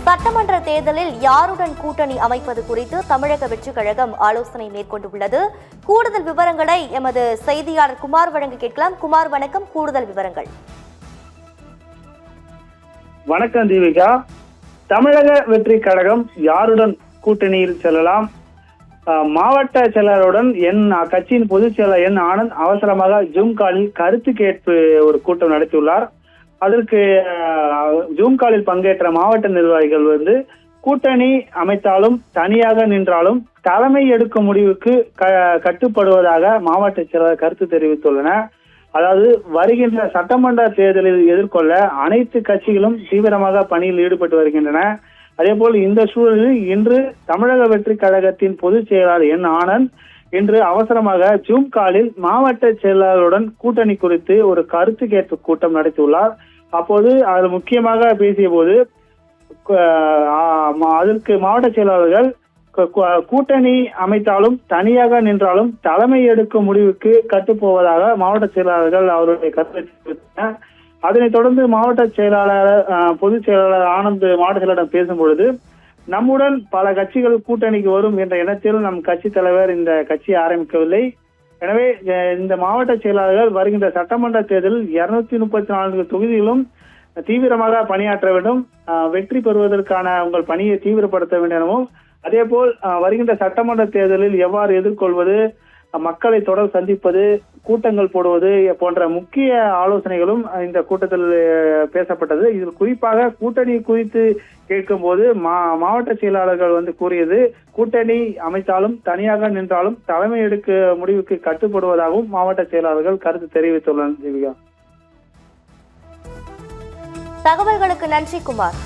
சட்டமன்ற தேர்தலில் யாருடன் கூட்டணி அமைப்பது குறித்து தமிழக வெற்றிக் கழகம் ஆலோசனை மேற்கொண்டுள்ளது. கூடுதல் விவரங்களை எமது செய்தியாளர் குமார் வழங்க கேட்கலாம். குமார், வணக்கம். கூடுதல் விவரங்கள். வணக்கம் தீபிகா. தமிழக வெற்றிக் கழகம் யாருடன் கூட்டணியில் செல்லலாம்? மாவட்ட செயலருடன் கட்சியின் பொதுச் செயலர் ஆனந்த் அவசரமாக ஜூம் காலில் கருத்து கேட்பு ஒரு கூட்டம் நடத்தியுள்ளார். அதற்கு ஜூம் காலில் பங்கேற்ற மாவட்ட நிர்வாகிகள் கூட்டணி அமைத்தாலும் தனியாக நின்றாலும் தலைமை எடுக்கும் முடிவுக்கு கட்டுப்படுவதாக மாவட்ட செயலர் கருத்து தெரிவித்துள்ளனர். அதாவது வருகின்ற சட்டமன்ற தேர்தலில் எதிர்கொள்ள அனைத்து கட்சிகளும் தீவிரமாக பணியில் ஈடுபட்டு வருகின்றன. அதேபோல் இந்த சூழலில் இன்று தமிழக வெற்றிக் கழகத்தின் பொதுச் செயலாளர் ஆனந்த் இன்று அவசரமாக ஜூம் காலில் மாவட்ட செயலாளருடன் கூட்டணி குறித்து ஒரு கருத்து கேட்பு கூட்டம் நடத்தியுள்ளார். அப்போது அதில் முக்கியமாக பேசிய போது அதற்கு மாவட்ட செயலாளர்கள் கூட்டணி அமைத்தாலும் தனியாக நின்றாலும் தலைமை எடுக்கும் முடிவுக்கு கட்டுப்போவதாக மாவட்ட செயலாளர்கள் அவருடைய கருத்தை தெரிவித்தனர். அதனைத் தொடர்ந்து மாவட்ட செயலாளர் பொதுச் செயலாளர் ஆனந்த் மாவட்ட செயலாளரிடம் பேசும்பொழுது, நம்முடன் பல கட்சிகள் கூட்டணிக்கு வரும் என்ற எண்ணத்தில் நம் கட்சி தலைவர் இந்த கட்சியை ஆரம்பிக்கவில்லை. எனவே இந்த மாவட்ட செயலாளர்கள் வருகின்ற சட்டமன்ற தேர்தலில் 234 தொகுதிகளும் தீவிரமாக பணியாற்ற வேண்டும், வெற்றி பெறுவதற்கான உங்கள் பணியை தீவிரப்படுத்த வேண்டும் எனவும், அதே போல் வருகின்ற சட்டமன்ற தேர்தலில் எவ்வாறு எதிர்கொள்வது, மக்களை தொடர் சந்திப்பது, கூட்டங்கள் போடுவது போன்ற முக்கிய ஆலோசனைகளும் இந்த கூட்டத்தில் பேசப்பட்டது. இதில் குறிப்பாக கூட்டணி குறித்து கேட்கும் போது மாவட்ட செயலாளர்கள் கூறியது, கூட்டணி அமைத்தாலும் தனியாக நின்றாலும் தலைமை எடுக்க முடிவுக்கு கட்டுப்படுவதாகவும் மாவட்ட செயலாளர்கள் கருத்து தெரிவித்துள்ளனர். தகவல்களுக்கு நன்றி குமார்.